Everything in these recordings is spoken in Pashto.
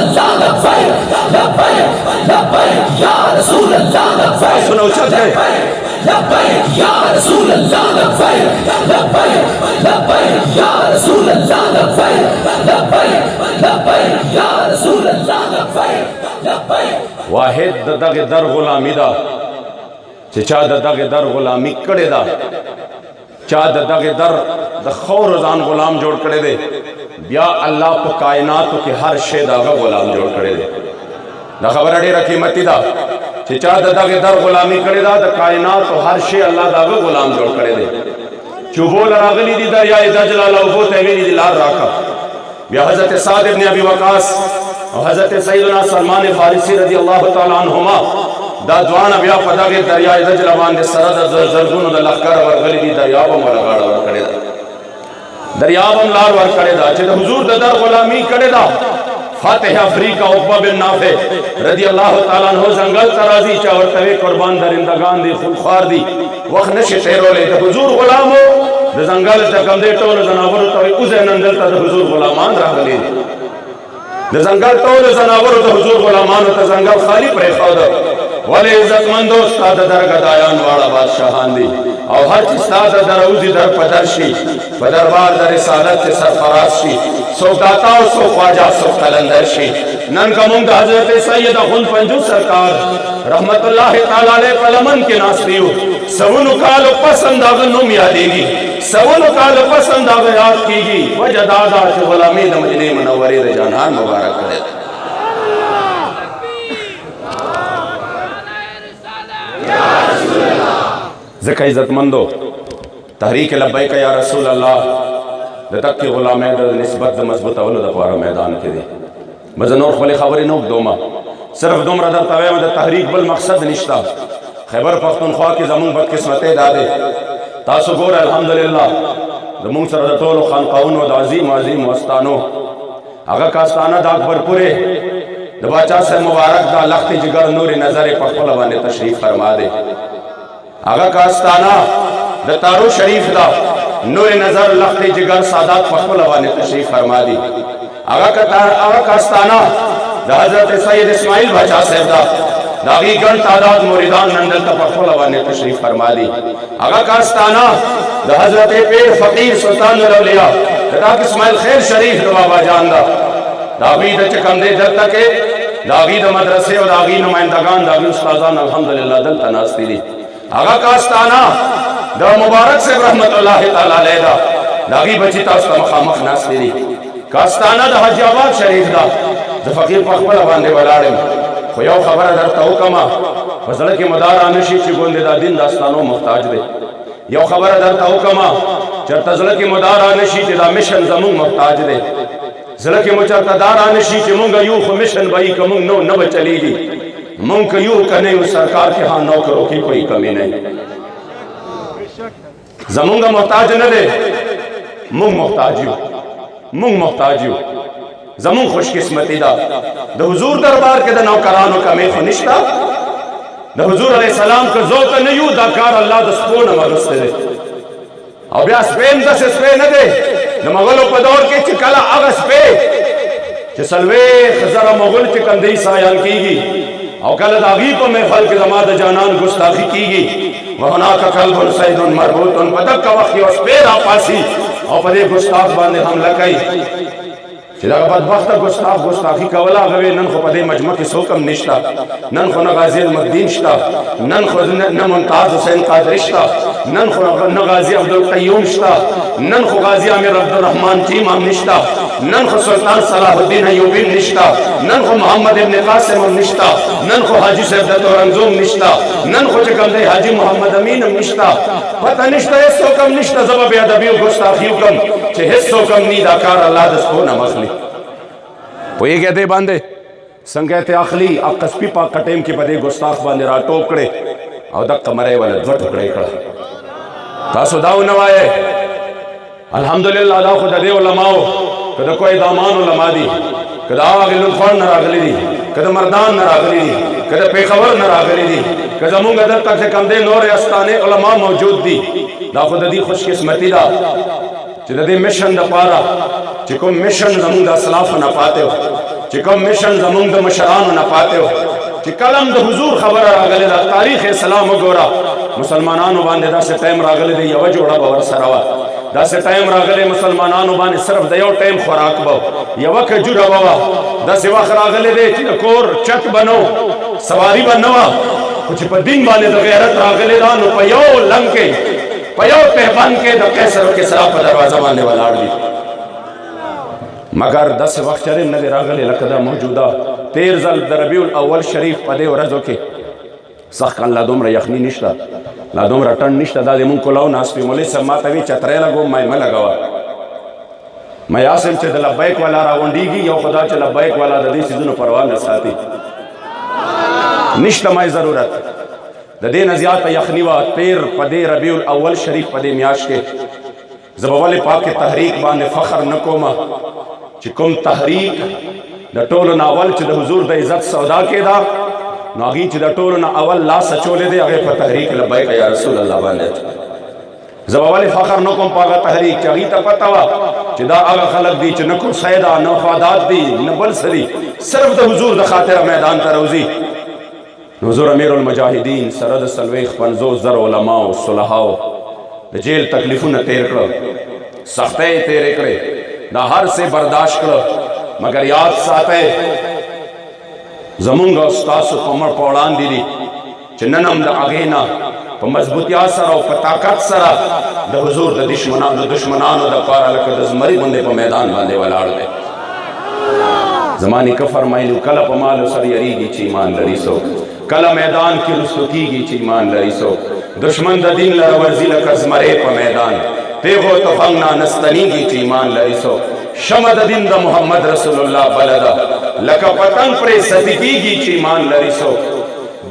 अल्लाह लब्बैक लब्बैक लब्बैक या रसूल अल्लाह लब्बैक। सुनो उछल के लब्बैक या रसूल अल्लाह लब्बैक लब्बैक लब्बैक या रसूल अल्लाह लब्बैक लब्बैक लब्बैक या रसूल अल्लाह लब्बैक लब्बैक। वाहिद दगे दर गुलामी दा चा दगे दर गुलामी कड़े दा चा दगे दर द खौर जान गुलाम जोड़ करे दे या अल्लाह को कायनात के हर शे दागा गुलाम जोड़ करे दे द खबर अड़े रखी मती दा चा दगे दर गुलामी करे दा द कायनात तो हर शे अल्लाह दागा गुलाम जोड़ करे दे चुबो लरागली दी दा या दजलाल वो तेगली दी लार राका या हजरत साद इब्न अबी वकास और हजरत सैयदना सलमान फारिसी रजी अल्लाह तआला अन्हुमा दा जवान अबिया पदा के दरिया दजलवान दे सरद जरजुन द लखकर वर गली दी दरिया व मलगाड़ वर करे दा दरिया व लार वर करे दा चे हुजूर द दर गुलामी करे दा फातिह अफ्रीका उक़बा बिन नाफे रजी अल्लाह तआला अन्हु जंगल तराजी चावर तवे कुर्बान दरिंदगान दी खुलखार दी वख नशे तेरो ले द हुजूर गुलामो द जंगल च कंदे टोल जनावर तवे उजे नंदल त हुजूर गुलामान रागली द जंगल टोल जनावर त हुजूर गुलामान त जंगल खाली पर खौद वाले इज्जतमंदो उस्ताद दरगदायान वाला बादशाहान दी और हर उस्ताद दरउजी दर पदरशी पदरबार दर रिसालत से सरफराशी सो दाता सो ख्वाजा सो कलंदरशी नन कमुंग हजरत सैयद खुन पंजू सरकार रहमतुल्लाह तआला अलैह पलमन के नास्तियो सवन काल पसंद आगनुम यादेगी सवन काल पसंद आग याद कीगी वजदादा जो गुलामी द मदीने मुनव्वरे द जहान मुबारक करे ज़का इज़्ज़तमंदो तहरीक लब्बैक या रसूल अल्लाह तक के गुलाम निस्बत मजबूत अवल दफार मैदान के दे मजनूर खले खबरी नोक दोमा सिर्फ दुमरा दर तवे में तहरीक बल मकसद निश्ता खैबर पख्तूनख्वा की जमुन बदकिस्मते दादे तासु गोर अल्हम्दुलिल्लाह जमुन सर टोल खानकाउन व अजीम अजीम वस्तानो आगा कास्ताना दा अकबरपुरे द बाचा से मुबारक दा लखत जिगर नूर नजर पखला वाने तशरीफ फरमा दे आगा कास्ताना द तारो शरीफ दा नूर नजर लखत जिगर सादात पखला वाने तशरीफ फरमा दी आगा कास्ताना द हजरत सैयद इस्माइल बाचा साहब दा दागी गण तादाद मुरीदान नंदल तपखला वाने तशरीफ फरमा दी आगा कास्ताना द हजरत पीर फकीर सुल्तान औलिया दा इस्माइल खैर शरीफ द बाबा जान दा दागी द चकंदे दर तके दागी द मदरसे और दागी नुमाइंदगान दागी उस्तादान अल्हम्दुलिल्लाह दल तनास्ती दी आगा कास्ताना द मुबारक से रहमतुल्लाह तआला अलैह दा दागी बची तास मखामख नास्ती दी कास्ताना द हजाबाद शरीफ दा द फकीर पखला वांदे वलाड़े खो यो खबर दर तो कमा फजल के मदार आनशी ची गोंदे दा दिन दास्तानो मुहताज दे यो खबर दर तो कमा चर तजल के मदार आनशी ची दा मिशन जमुन मुहताज दे जल के मुचर तदार आनशी ची मुंग यू खो मिशन भाई कमुंग नो नब चलीगी मुंग यू कने उस सरकार के हां नौकरों की कोई कमी नहीं जमुंगा मुहताज न दे मुंग मुहताज यू जमुन खुशकिस्मती दा द हुजूर दरबार के द नौकरानों का में फनिश्ता द हुजूर अलैहि सलाम का जोत न you Dakar Allah the spoon मगस्ते दे और ब्यास पेन दस स्पे न दे न मगलो पदौर के चिकला अगस पे चसलवे खजरा मगल चिकंदी सायान कीगी और कल दागी को में फल के जमात जानान गुस्ताखी कीगी वहना का कल्बुन सैदुन मरबूतुन पदक का वखी उस पे रापासी और पदे गुस्ताख बांधे हम लकई चिदा बदबख्त गुस्ताख गुस्ताखी कवला गवे नन खो पदे मजमा के सोकम निश्ता नन खो नगाजी अलमद्दीन श्ता नन खो न मुमताज हुसैन कादरी श्ता नन खो न गाजी अब्दुल कय्यूम श्ता नन खो गाजी आमिर अब्दुल रहमान टीमाम निश्ता नन खो सुल्तान सलाहुद्दीन अय्यूबी निश्ता नन खो मोहम्मद इब्न कासिम निश्ता नन खो हाजी सैयद औरंगजेब निश्ता नन खो चकंदे हाजी मोहम्मद अमीन निश्ता पता निश्ता सोकम निश्ता जवाब अदबी गुस्ताखी कम चे हिस्सो कम नी दाकार अल्लाह दसको न मखली वो ये कहते बांधे संगते आखली आकस्पी पा कटेम के बदे गुस्ताख बांधे रा टोकड़े और दक मरे वाले दो टुकड़े खड़ा तासो दाव नवाए अल्हम्दुलिल्लाह दा खुदा दे उलमाओ कदा कोई दामान उलमा दी कदा आगे लुफान न रागली दी कदा मर्दान न रागली दी कदा पेखबर न रागली दी कदा मुंग दर तक से कम दे नूर अस्ताने उलमा मौजूद दी दा खुदा दी खुशकिस्मती दा चिदे मिशन द पारा चिको मिशन जमुंदा सलाफ न पाते हो چې کوم میشن زمونږ د مشرانو نه پاتې و چې کلم د حضور خبره راغلی ده تاریخ اسلام وګوره مسلمانانو باندې داسې ټایم راغلی دی یوه جوړه به ورسره وه داسې ټایم راغلی مسلمانانو باندې صرف د یو ټایم خوراک به یوه کجوره به وه داسې وخت راغلی دی چې د کور چت به نه سواري به نه وه خو چې په دین باندې د غیرت راغلی ده نو په یو لنګ کې په یو تهبند کې د قیصر و کسرا په دروازه باندې ولاړ دي مگر داسې وخت چرې نه دی راغلی لکه دا موجوده تیر ځل د ربیع الاول شریف په دې ورځو کې سخت لا دومره یخني نشته لا دومره ټنډ نشته دا د مونږ کلاو ناست وي مولوي صاحب ما ته وي چتری لګوم ما یې مه لګوه ما یاسم چې د لبیک والا راغونډېږي یو خدا چې لبیک والا د دې څیزونو پروا نه ساتي نشته ما ضرورت د دې نه زیاته یخني وه تیر په دې ربیع الاول شریف په دې میاشت کې زه به ولې پاک تحریک باندې فخر نه کومه چې کوم تحریک د ټولو نه اول چې د حضور د عزت سودا کې ده نو هغې چې د ټولو نه اول لاس اچولی دی هغې په تحریک لبیک یا رسول الله باندې زه به ولې فخر نه کوم په هغه تحریک چې هغې ته پته وه چې دا هغه خلک دي چې نه کرسۍ ده نه وفادات دي نه بل څه دي صرف د حضور د خاطره میدان ته روځي نو حضور امیر المجاهدین سره د 50,000 علماو صلحاو د جیل تکلیفونه تیر کړه سختۍ تیرې کړې دا هر څه برداشت کړه مگر یاد ساتئ زمونږ او ستاسو په مړ په وړاندې دي چې نن هم د هغې نه په مضبوطیا سره او په طاقت سره د حضور د دشمنانو دپاره لکه د زمري غوندې په میدان باندې ولاړ دی زما نیکه فرمایلي کله په مالو سر یریږي چې ایمان لري څوک کله میدان کې رسو کېږي چې ایمان لري څوک دشمن د دین لره ورځي لکه زمری په میدان پیغو تفنګ نه نستنیږي چې ایمان لري څوک شمع د دین د محمد رسول الله بلده لکه پتنګ پرې ستی کېږي چې ایمان لري څوک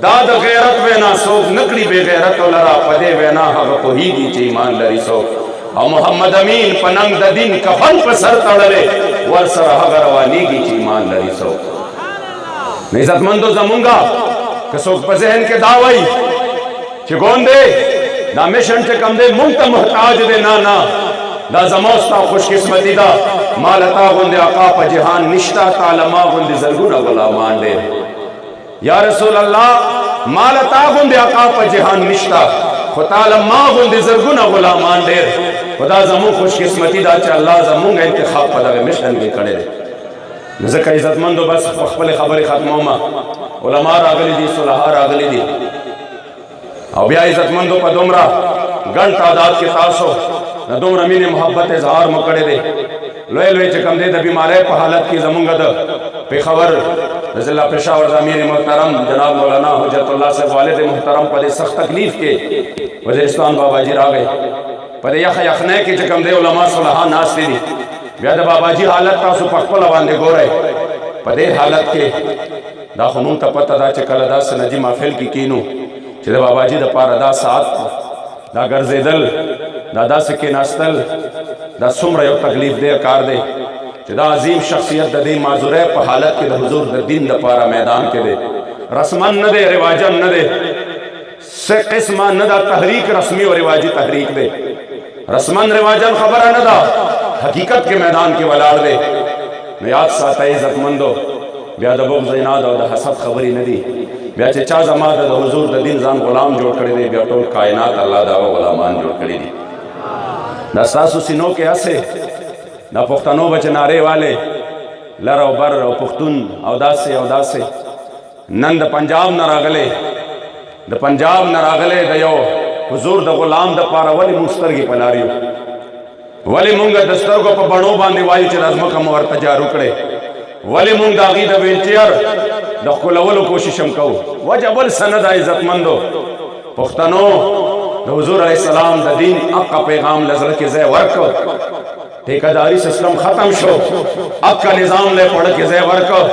دا د غیرت وینا څوک نکړي بې غیرتو لره په دې وینا هغه پوهېږي چې ایمان لري څوک او محمد امین په ننګ د دین کفن په سر تړلی ورسره هغه روانېږي چې ایمان لري څوک نو عزتمندو زمونږه که څوک په ذهن کې دا وایي چې ګوندې دا میشن چې کوم دی مونږ ته محتاج دی نه نه دا زما ستا خوش قسمتي ده ما له تا غوندې آقا په جهان نشته تا له ما غوندې زرګونه غلامان دی یا رسول الله ما له تا غوندې آقا په جهان نشته خو تا له ما غوندې زرګونه غلامان ډېر خو دا زموږ خوش قسمتي ده چې الله زمونږ انتخاب په دغه میشن کې کړی دی نو ځکه عزتمندو بس په خپلې خبرې ختمومه علما راغلي دي صلحا راغلي دي او بیا عزتمندو په دومره ګڼ تعداد کې تاسو د دومره مینې محبت اظهار مو کړی دی لوی لوی چې کوم دی د بیمارۍ په حالت کې زمونږ د پېښور د ضلع پېښور د امیر محترم جناب مولانا حجت الله صاحب والد محترم په دې سخت تکلیف کې وزیرستان باباجي راغی په دې یخنۍ کې چې کوم دی علما صلحا ناستې دي بیا د باباجي حالت تاسو په خپله باندې ګورئ په دې حالت کې دا خو مونږ ته پته ده چې کله داسې نجي محفل کې کینو چې د باباجي دپاره دا ساعت دا ګرځېدل دا داسې کېناستل دا څومره یو تکلیف دی کار دی چې دا عظیم شخصیت د دې معذورۍ په حالت کې د حضور د دین دپاره میدان کې دی رسمن نه دی رواجن نه دی څه قسمه نه دا تحریک رسمي او رواجي تحریک دی رسمن رواجن خبره نه ده حقیقت کې میدان کې ولاړ دی نو یاد ساتئ عزتمندو بیا د بغض عناد او د حسد خبرې نه دي بیا چې چا زما د حضور د دین ځان غلام جوړ کړی دی بیا ټول کائنات الله د هغه غلامان جوړ کړي دي دا ستاسو سینو کې هسې دا پښتنو بچ نارې والے لر او بر او پښتون او داسې او داسې نن د پنجاب نه راغلی د پنجاب نه راغلی د یو حضور د غلام دپاره ولې مونږ سترګې په لار یو ولې مونږ د سترګو په بڼو باندې وایو چې دا ځمکه مو ورته جارو کړې ولې مونږ د هغې د ویلچیر د ښکلولو کوشش هم کوو وجه بل څه نه ده عزتمندو پښتنو د حضور علیه السلام د دین حقه پیغام له زړه کې ځای ورکړ ټیکهداري سسٹم ختم شو حقه نظام له پړه کې ځای ورکړ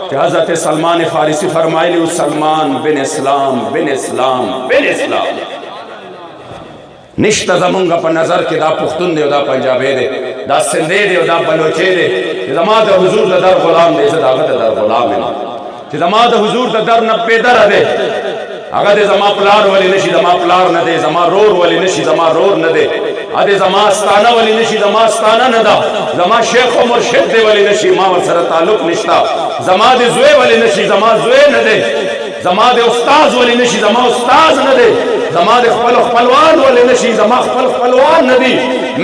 چې حضرت سلمان فارسی فرمایلی سلمان بن اسلام بن اسلام بن اسلام نشته زمونږ په نظر کې دا پښتون دی او دا پنجابی دی دا سندھی دی او دا بلوچی دی چې زما د حضور د در غلام دی زه د هغه د در غلام یم چې زما د حضور د در نه بېدره دی هغه د زما پلار ولې نشي زما پلار نه دی، زما رور ولې نشي زما رور نه دی، ا دې زما ستانه ولې نشي زما ستانه نه ده، زما شیخ او مرشد دی ولې نشي ما ورسره تعلق نشته، زما د زوی ولې نشي زما زوی نه دی، زما د استاد ولې نشي زما استاد نه دی، زما د خپل خپلوان ولې نشي زما خپل خپلوان نه دي.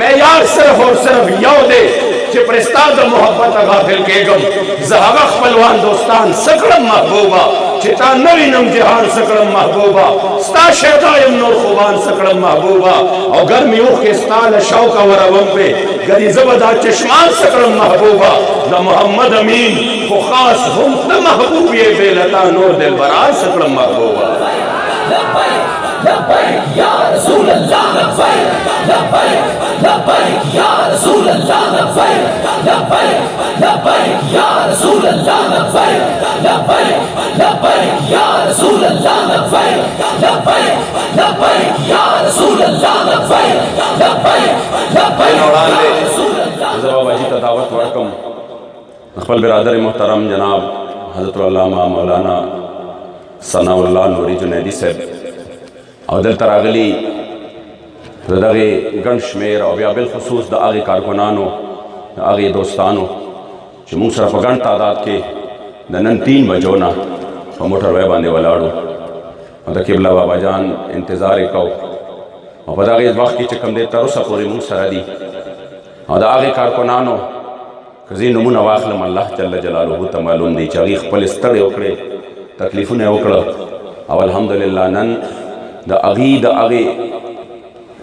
معیار صرف اور صرف یو دی چې پر ستا د محبت غافل کېږم، زه هغه خپلوان دوستان سکړم محبوبه چې تا نه وینم جهان سکړم محبوبه، ستا شیدا یم نور خوبان سکړم محبوبه، او ګرمي اوښکې ستا له شوقه وروم پې ګرې زه به دا چشمان سکړم محبوبه، د محمد امین خو خاص هم ته محبوب یې بې له تا نور دلبران سکړم محبوبه. لبيك يا رسول الله لبيك لبيك لبيك يا رسول الله لبيك لبيك لبيك يا رسول الله لبيك لبيك لبيك يا رسول الله لبيك لبيك لبيك يا رسول الله لبيك لبيك لبيك يا رسول الله. زه بابا جی ته دعوت ورکم خپل برادر محترم جناب حضرت العلامہ مولانا ثناء الله نوری جنیدی صاحب او دلته راغلي د دغې ګڼ شمېر او بیا بالخصوص د هغې کارکنانو د هغې دوستانو چې موږ سره په ګڼ تعداد کې د نن 3 بجو نه په موټر وی باندې ولاړو او د قبله بابا جان انتظار یې کو او په دغې وخت کې چې کوم دی تر اوسه پورې موږ سره دي او د هغې کارکنانو که زه نومونه واخلم الله جل جلاله ته معلوم دی چې هغې خپل ستړې وکړې تکلیفونه یې وکړه او الحمدلله نن د هغې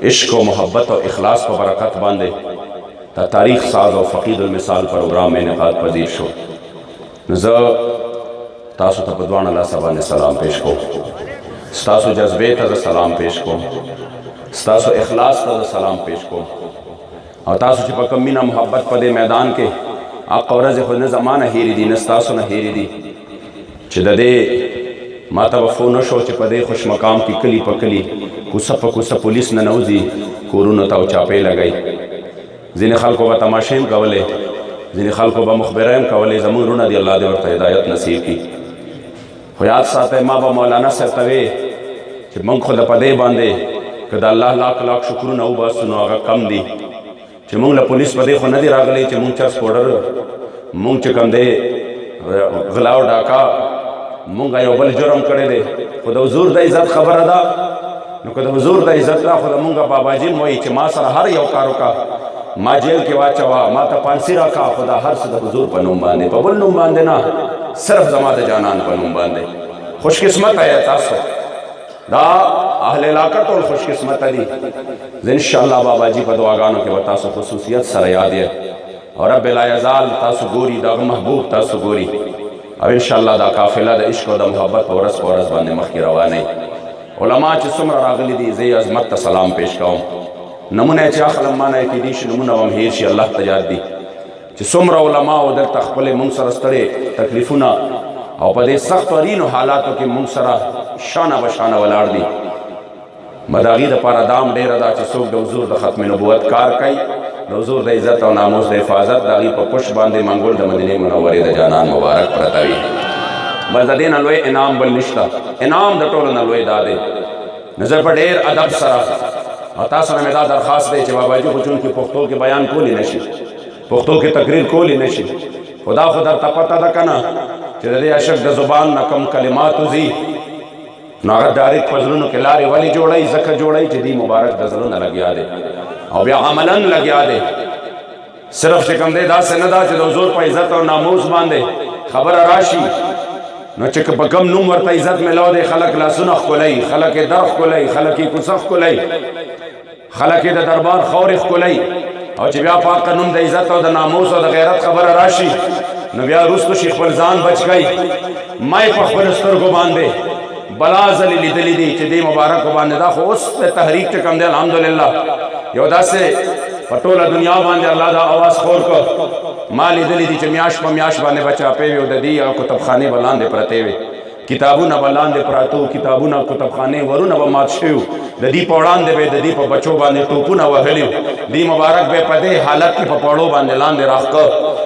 عشق و محبت او اخلاص په برکت باندې د تاریخ ساز او فقید المثال پروګرام انعقاد پذیر شو. نو زه تاسو ته په دواړه لاسه باندې سلام پیش کوم، ستاسو جذبې ته زه سلام پیش کوم، ستاسو اخلاص ته زه سلام پیش کوم او تاسو چې په کوم مینه محبت په دې میدان کې حق او ورځې خو نه زما نه هېرې دي نه ستاسو نه هېرې دي چې د دې ما ته به فون وشو چې په دې خوش مقام کې کلي په کلي کوڅه په کوڅه پولیس ننوځي کورونو ته او چاپې لګوي، ځینې خلکو به تماشې هم کولې، ځینې خلکو به مخبره هم کولې، زمونږ وروڼه دي الله دې ورته هدایت نصیب کړي. خو یاد ساتئ ما به مولانا صاحب ته وې چې موږ خو د په دې باندې که د الله لاک لاک شکرونه وباسو نو هغه کم دي چې موږ له پولیس په دې خو نه دي راغلي چې موږ چرس پوډر موږ چې کوم دی غلا او ډاکا مونږ یو بل جرم کړی دی خو د حضور د عزت خبره ده نو که د حضور د عزت ده خو د مونږ باباجي م وایي چې ما سره هر یو کار وکړه، ما جیل کې واچوه، ما ته پانسي راکړه، خو دا هر څه د حضور په نوم باندې په بل نوم باندې نه، صرف زما د جانان په نوم باندې. خوش قسمت یې تاسو، دا اهل علاقه ټول خوش قسمت دي. زه انشاءالله باباجي په دعاګانو کې به تاسو خصوصیت سره یاد یې او رب لا یزال تاسو ګوري دغه محبوب تاسو ګوري او انشاءالله دا قافله د عشق او د محبت په ورځ په ورځ باندې مخکې روانه. علما چې څومره راغلي دي زه عظمت ته سلام پیش کوم، نمونه چې اخلم معنی کېدی شي نمونه هم هیر شي الله ته یاد دي چې څومره علما او دلته خپل موږ سره ستړي تکلیفونه او په دې سخت ترینو حالاتو کې موږ سره شانه بشانه ولاړ دي. مداغي د پاره دام ډیره ده چې څوک د حضور د ختم نبوت کار کوي، د حضور د عزت او ناموس د حفاظت د هغې په پشت باندې منګول د مدینې منورې د جانان مبارک پرته وي. بس د دې نه لوی انعام بل نشته، انعام د ټولو نه لوی دا دی. نو زه په ډېر ادب سره او تاسو نه مې دا درخواست دی چې باباجي خو چونکې پښتو کې بیان کولی نه شي، پښتو کې تقریر کولی نه شي، خو دا خو درته پته ده که نه چې د دې عشق د زبان نه کم کلمات وځي نو هغه ډایرکټ په زړونو کې لارې ولې جوړوي ځکه جوړوي چې دې مبارک د زړه نه لګیا دی او بیا عملاً لګیا دی. صرف چې کوم دی داسې نه ده چې د حضور په عزت او ناموس باندې خبره راشي نو چې په کم نوم ورته عزت میلاو دی خلک لاسونه ښکلوي، خلک یې در ښکلوي، خلک یې کوڅه ښکلوي، خلک یې د دربار خاورې ښکلوي او چې بیا په حقه نوم د عزت او د ناموس او د غیرت خبره راشي نو بیا وروستو شي خپل ځان بچ کوي. ما یې په خپلو سترګو باندې بلا ځلې لیدلي دي چې دې مبارکو باندې دا خو اوس د تحریک چې کوم دی الحمدلله یو داسې په ټوله دنیا باندې الله دا اواز خور کړ. ما لیدلي دي چې میاشت په میاشت باندې به چاپې وي او د دې کتابخانې به لاندې پرتې وي، کتابونه به لاندې پراته، کتابونه کتابخانې ورونه به مات شوي، د دې په وړاندې به د دې په بچو باندې ټوپونه وهلي، دې مبارک به په دې حالت کې په پړو باندې لاندې راښکه،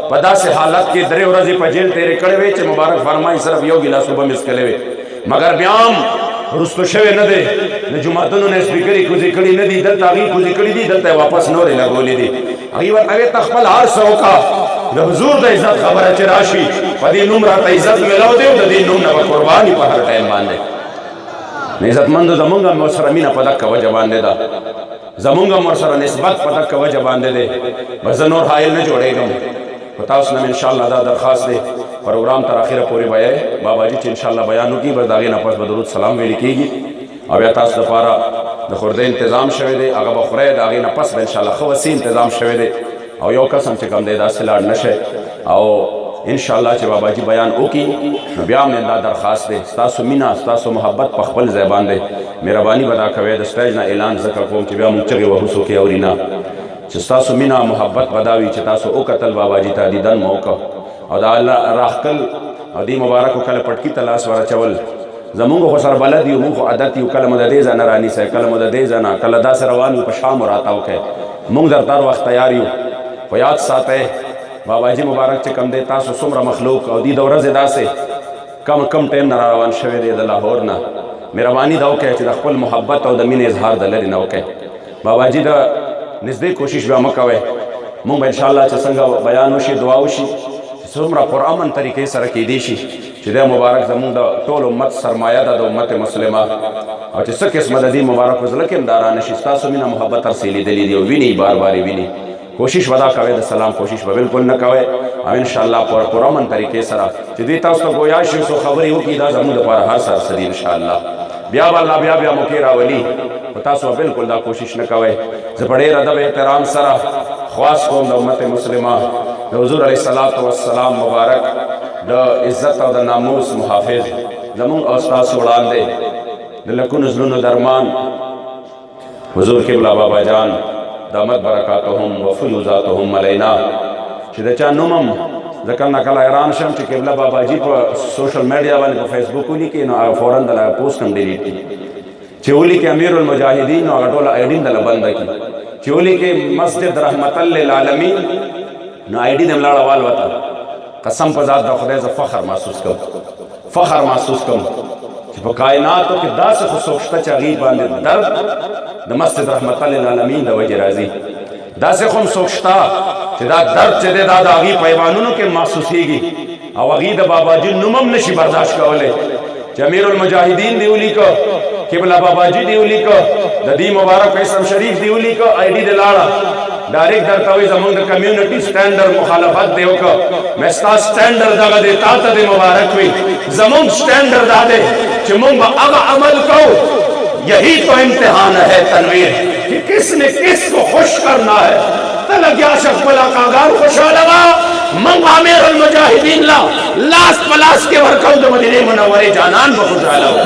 په داسې حالت کې 3 ورځې په جیل تېرې کړې وې چې مبارک فرمایي صرف یو ګیلاس اوبه مې څښلې وې، مګر بیا هم رستو شوی نه دی د جوماتونو نه سپیکرې کوزې کړي نه دي دلته هغې کوزې کړي دي دلته واپس نورې لګولې دي هغې ته خپل هر څه وکړه د حضور د عزت خبره چې راشي په دې نوم راته عزت میلاو دی او د دې نوم نه به قرباني په هر ټایم باندې عزتمندو زمونږ هم ورسره مینه په دقه وجه باندې ده زمونږ هم ورسره نسبت په دقه وجه باندې دی بس زه نور حایل نه جوړېږم په تاسو نه انشاءالله دا درخواست دی پروګرام تر اخره پورې به بابا جي چې انشاءالله بیان وکړي بس د هغې نه پس به درود سلام ویل کېږي او بیا تاسو دپاره د خورده انتظام شوی دی هغه به خورئ د هغې نه پس به انشاءالله ښه وسیع انتظام شوی دی او یو قسم چې کوم دی داسې لاړ نه شئ او انشاءالله چې بابا جي بیان وکړي نو بیا هم دا درخواست دی ستاسو مینه ستاسو محبت په خپل ځای باندې مهرباني به دا کوئ د سټیج نه اعلان ځکه کوم چې بیا موږ چغې وهو څوک یې اوري نه چې ستاسو مینه محبت به دا وي چې تاسو وکتل بابا جي ته دیدن مو وکړه او دا الله راښکل او دې مبارکو کله پټکي ته لاس ورچول زمونږ خو سره بلد یو مونږ خو عادت یو کله مو د دې ځای نه رانیسئ کله مو د دې ځای نه کله داسې روان یو په شام راته وکئ مونږ در هر وخت تیار یو خو یاد ساتئ بابا جي مبارک چې کم دی تاسو څومره مخلوق او دې د ورځې داسې کم ټایم نه را روان شوی دی د لاهور نه مهرباني دا وکئ چې د خپل محبت او د مینې اظهار د لرې نه وکئ بابا جي د نږدې کوشش بیا مه کوئ مونږ به انشاءالله چې څنګه بیان وشي دعا وشي څومره پرامن طریقې سره کیدی شي چې دا مبارک زمونږ د ټول امت سرمایه ده د امت مسلمه او چې څه قسمه د دې مبارکو زړه کې هم دا رانشي ستاسو مینه محبت هر څه لیدلي دي او ویني بار بار یې ویني کوشش ودا کوئ د سلام کوشش به بالکل نه کوئ او انشاءالله پرامن طریقې سره چې دوی تاسو ته گویا شي څو خبرې وکړي دا زموږ دپاره هر سر څه دي انشاءالله بیا به الله بیا موقع راولي خو تاسو بالکل دا کوشش نه کوئ زه په ډېر ادب احترام سره خواست کوم د امت مسلمه د حضور علیه الصلاة والسلام مبارک د عزت او د ناموس محافظ زمونږ او ستاسو وړاندې د لکونو زړونو درمان حضور قبله بابا جان دامت برکاتهم و فیوزاتهم علینا چې د چا نوم هم زه کله نه کله حیران شم چې قبله بابا جي په سوشل میډیا باندې په فیسبوک ولیکي نو هغه فوراً دله پوسټ هم ډیلیټ کړي چې ولیکي امیر المجاهدین نو هغه ټوله آی ډي هم دله بنده کړي چې ولیکي مسجد رحمت للعالمین نو آی ډي دې هم لاړه والوته قسم په ذات د خدای زه فخر محسوس کوم چې په کائناتو کې داسې خو څوک شته چې هغې باندې درد د مسجد رحمت للعالمین د وجې راځي داسې خو هم څوک شته چې دا درد چې دی دا د هغې په ایوانونو کې محسوسېږي او هغې د بابا جي نوم هم نشي برداشت کولی چې امیر المجاهدین دی ولیکه قبله بابا جي دی ولیکه د دې مبارک اسم شریف دی ولیکه آی ډي دې لاړه ډایرکټ درته وایي زمونږ د کمیونټي سټینډرډ مخالفت دی وکړه مې ستا سټینډرډ دغه دی تا ته دې مبارک وي زمونږ سټینډرډ دا دی چې مونږ به هغه عمل کوو یہی تو امتحان ہے تنویر کہ کس نے کس کو خوش کرنا ہے تلگیا شخص بلا کاغار خوشحال ہوا منگ امیر المجاہدین لاس پلاس کے ورکاو دو مدینہ منورے جانان بخوشحال ہوا